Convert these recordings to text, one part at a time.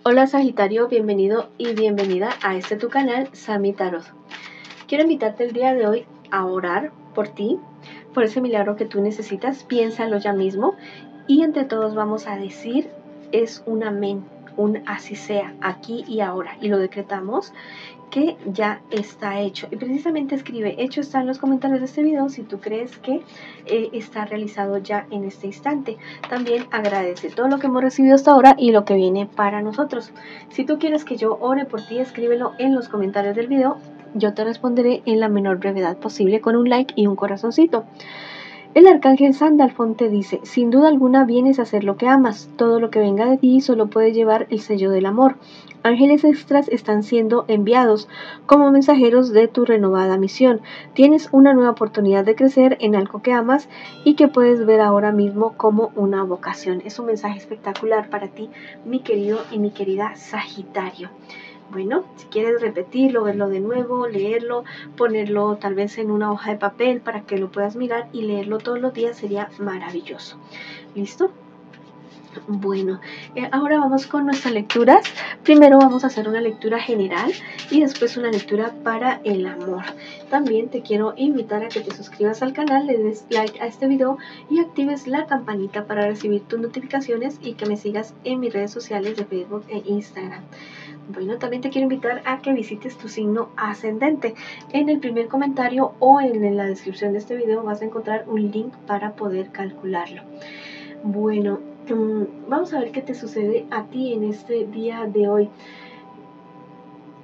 Hola Sagitario, bienvenido y bienvenida a tu canal Sami Tarot. Quiero invitarte el día de hoy a orar por ti, por ese milagro que tú necesitas. Piénsalo ya mismo y entre todos vamos a decir es un amén, un así sea, aquí y ahora, y lo decretamos que ya está hecho. Y precisamente escribe, hecho está en los comentarios de este video si tú crees que está realizado ya en este instante. También agradece todo lo que hemos recibido hasta ahora y lo que viene para nosotros. Si tú quieres que yo ore por ti, escríbelo en los comentarios del video. Yo te responderé en la menor brevedad posible con un like y un corazoncito. El arcángel Sandalfón te dice, sin duda alguna vienes a hacer lo que amas, todo lo que venga de ti solo puede llevar el sello del amor. Ángeles extras están siendo enviados como mensajeros de tu renovada misión. Tienes una nueva oportunidad de crecer en algo que amas y que puedes ver ahora mismo como una vocación. Es un mensaje espectacular para ti, mi querido y mi querida Sagitario. Bueno, si quieres repetirlo, verlo de nuevo, leerlo, ponerlo tal vez en una hoja de papel para que lo puedas mirar y leerlo todos los días sería maravilloso. ¿Listo? Bueno, ahora vamos con nuestras lecturas. Primero vamos a hacer una lectura general y después una lectura para el amor. También te quiero invitar a que te suscribas al canal, le des like a este video y actives la campanita para recibir tus notificaciones y que me sigas en mis redes sociales de Facebook e Instagram. Bueno, también te quiero invitar a que visites tu signo ascendente. En el primer comentario o en la descripción de este video vas a encontrar un link para poder calcularlo. Bueno, vamos a ver qué te sucede a ti en este día de hoy.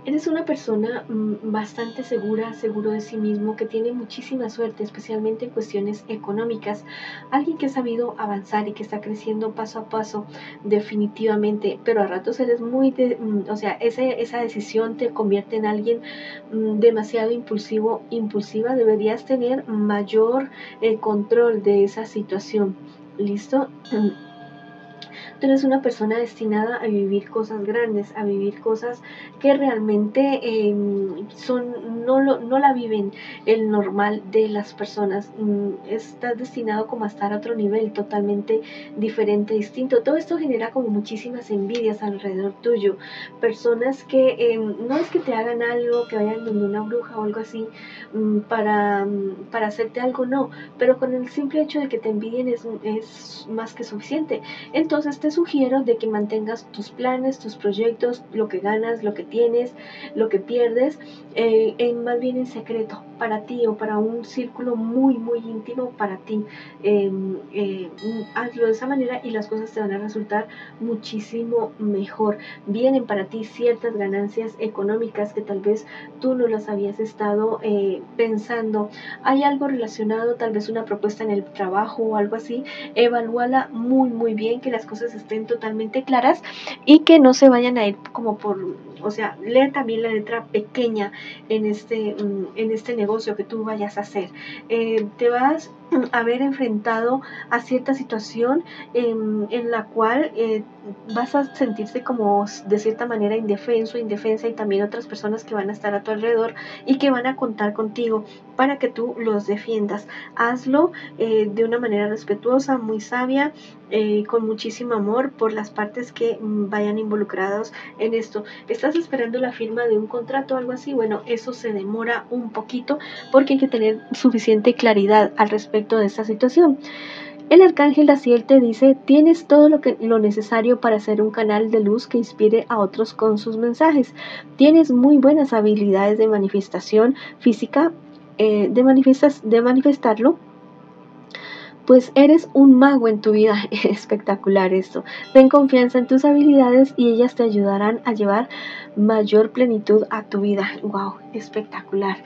Eres una persona bastante seguro de sí mismo, que tiene muchísima suerte, especialmente en cuestiones económicas. Alguien que ha sabido avanzar y que está creciendo paso a paso, definitivamente, pero a ratos eres muy, esa decisión te convierte en alguien demasiado impulsiva. Deberías tener mayor control de esa situación. ¿Listo? Tú eres una persona destinada a vivir cosas grandes, a vivir cosas que realmente no la viven el normal de las personas. Estás destinado como a estar a otro nivel totalmente diferente, distinto. Todo esto genera como muchísimas envidias alrededor tuyo. Personas que no es que te hagan algo, que vayan donde una bruja o algo así para hacerte algo, no. Pero con el simple hecho de que te envidien es más que suficiente. Entonces te sugiero de que mantengas tus planes, tus proyectos, lo que ganas, lo que tienes, lo que pierdes, más bien en secreto para ti o para un círculo muy íntimo para ti. Hazlo de esa manera y las cosas te van a resultar muchísimo mejor. Vienen para ti ciertas ganancias económicas que tal vez tú no las habías estado pensando. Hay algo relacionado, tal vez una propuesta en el trabajo o algo así. Evalúala muy bien, que las cosas estén totalmente claras y que no se vayan a ir como lee también la letra pequeña en este negocio que tú vayas a hacer. Te vas a ver enfrentado a cierta situación en la cual vas a sentirse como de cierta manera indefensa y también otras personas que van a estar a tu alrededor y que van a contar contigo para que tú los defiendas. Hazlo de una manera respetuosa, muy sabia, con muchísimo amor por las partes que vayan involucrados en esto. ¿Estás esperando la firma de un contrato o algo así? Bueno, eso se demora un poquito porque hay que tener suficiente claridad al respecto de esta situación. El arcángel Raziel te dice, tienes todo lo necesario para ser un canal de luz que inspire a otros con sus mensajes. Tienes muy buenas habilidades de manifestación física, de manifestarlo. Pues eres un mago en tu vida. Espectacular esto. Ten confianza en tus habilidades y ellas te ayudarán a llevar mayor plenitud a tu vida. Wow, espectacular.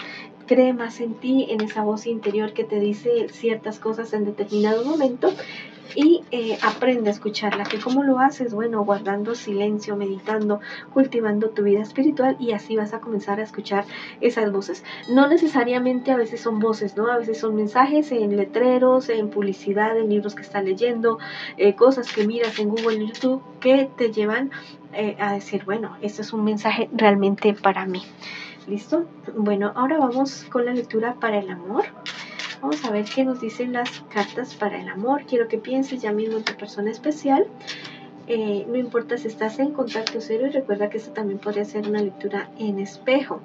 Cree más en ti, en esa voz interior que te dice ciertas cosas en determinado momento y aprende a escucharla. ¿Que cómo lo haces? Bueno, guardando silencio, meditando, cultivando tu vida espiritual y así vas a comenzar a escuchar esas voces. No necesariamente a veces son voces, ¿no? A veces son mensajes en letreros, en publicidad, en libros que estás leyendo, cosas que miras en Google y YouTube que te llevan a decir, bueno, esto es un mensaje realmente para mí. ¿Listo? Bueno, ahora vamos con la lectura para el amor. Vamos a ver qué nos dicen las cartas para el amor. Quiero que pienses ya mismo en tu persona especial. no importa si estás en contacto cero, y recuerda que esto también podría ser una lectura en espejo.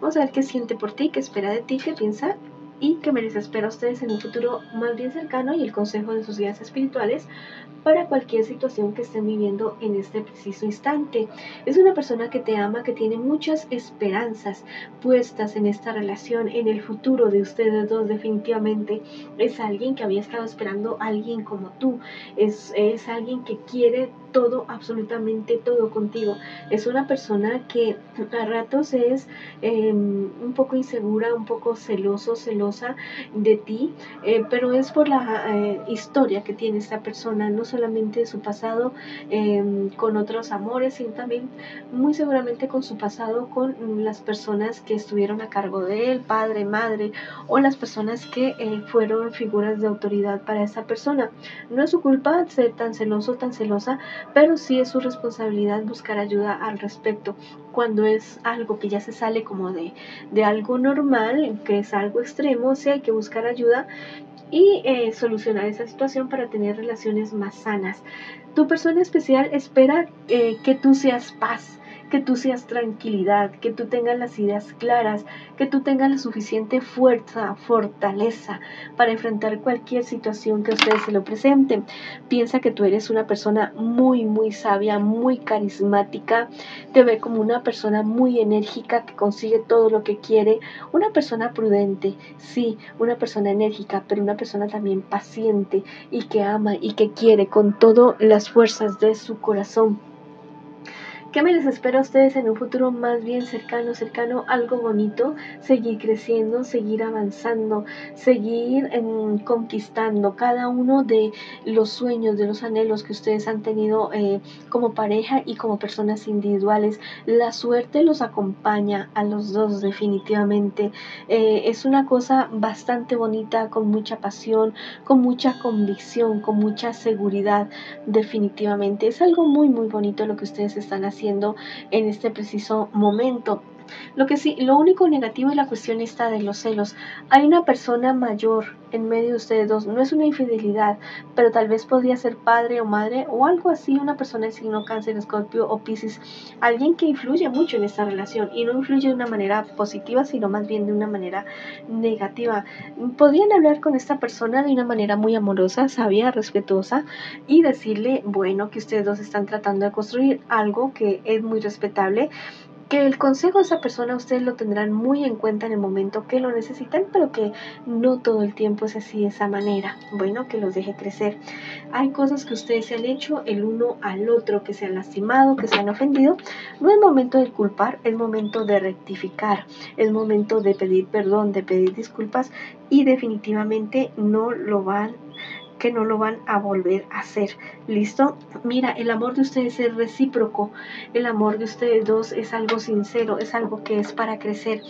Vamos a ver qué siente por ti, qué espera de ti, qué piensa y qué les espera a ustedes en un futuro más bien cercano, y el consejo de sus guías espirituales para cualquier situación que estén viviendo en este preciso instante. Es una persona que te ama, que tiene muchas esperanzas puestas en esta relación, en el futuro de ustedes dos. Definitivamente es alguien que había estado esperando a alguien como tú, es alguien que quiere todo, absolutamente todo contigo. Es una persona que a ratos es un poco insegura, un poco celosa de ti, pero es por la historia que tiene esta persona, no solamente su pasado con otros amores, sino también muy seguramente con su pasado con las personas que estuvieron a cargo de él, padre, madre, o las personas que fueron figuras de autoridad para esa persona. No es su culpa ser tan celoso, tan celosa, pero sí es su responsabilidad buscar ayuda al respecto. Cuando es algo que ya se sale como de algo normal, que es algo extremo, sí hay que buscar ayuda y solucionar esa situación para tener relaciones más sanas. Tu persona especial espera que tú seas paz, que tú seas tranquilidad, que tú tengas las ideas claras, que tú tengas la suficiente fuerza, fortaleza para enfrentar cualquier situación que a ustedes se lo presenten. Piensa que tú eres una persona muy, muy sabia, muy carismática, te ve como una persona muy enérgica que consigue todo lo que quiere, una persona prudente, sí, una persona enérgica, pero una persona también paciente y que ama y que quiere con todas las fuerzas de su corazón. ¿Qué me les espera a ustedes en un futuro más bien cercano, algo bonito? Seguir creciendo, seguir avanzando, seguir conquistando cada uno de los sueños, de los anhelos que ustedes han tenido como pareja y como personas individuales. La suerte los acompaña a los dos definitivamente. Es una cosa bastante bonita, con mucha pasión, con mucha convicción, con mucha seguridad. Definitivamente es algo muy, muy bonito lo que ustedes están haciendo en este preciso momento. Lo único negativo es la cuestión esta de los celos. Hay una persona mayor en medio de ustedes dos. No es una infidelidad, pero tal vez podría ser padre o madre o algo así, una persona de signo Cáncer, Escorpio o Piscis. Alguien que influye mucho en esta relación, y no influye de una manera positiva, sino más bien de una manera negativa. Podrían hablar con esta persona de una manera muy amorosa, sabia, respetuosa, y decirle, bueno, que ustedes dos están tratando de construir algo que es muy respetable, que el consejo de esa persona ustedes lo tendrán muy en cuenta en el momento que lo necesitan, pero que no todo el tiempo es así, de esa manera. Bueno, que los deje crecer. Hay cosas que ustedes se han hecho el uno al otro, que se han lastimado, que se han ofendido. No es momento de culpar, es momento de rectificar, es momento de pedir perdón, de pedir disculpas, y definitivamente no lo van a volver a hacer. ¿Listo? Mira, el amor de ustedes es recíproco, el amor de ustedes dos es algo sincero, es algo que es para crecer.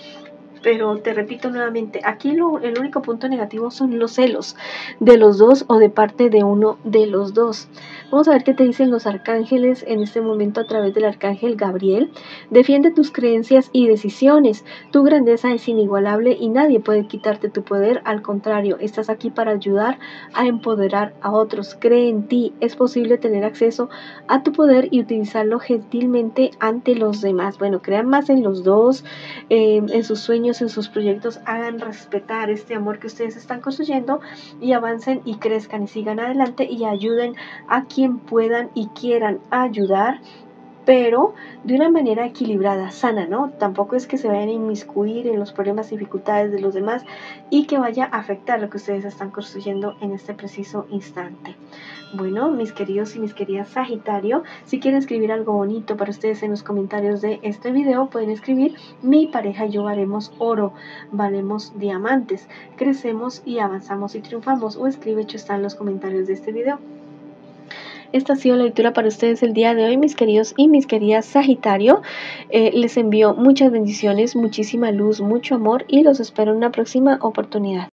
Pero te repito nuevamente, aquí el único punto negativo son los celos de los dos o de parte de uno de los dos. Vamos a ver qué te dicen los arcángeles en este momento a través del arcángel Gabriel. Defiende tus creencias y decisiones. Tu grandeza es inigualable y nadie puede quitarte tu poder. Al contrario, estás aquí para ayudar a empoderar a otros. Cree en ti. Es posible tener acceso a tu poder y utilizarlo gentilmente ante los demás. Bueno, crean más en los dos, en sus sueños, en sus proyectos. Hagan respetar este amor que ustedes están construyendo y avancen y crezcan y sigan adelante y ayuden a quien puedan y quieran ayudar, pero de una manera equilibrada, sana, ¿no? Tampoco es que se vayan a inmiscuir en los problemas y dificultades de los demás y que vaya a afectar lo que ustedes están construyendo en este preciso instante. Bueno, mis queridos y mis queridas Sagitario, si quieren escribir algo bonito para ustedes en los comentarios de este video, pueden escribir: mi pareja y yo valemos oro, valemos diamantes, crecemos y avanzamos y triunfamos, o escribe hecho está en los comentarios de este video. Esta ha sido la lectura para ustedes el día de hoy, mis queridos y mis queridas Sagitario. Les envío muchas bendiciones, muchísima luz, mucho amor, y los espero en una próxima oportunidad.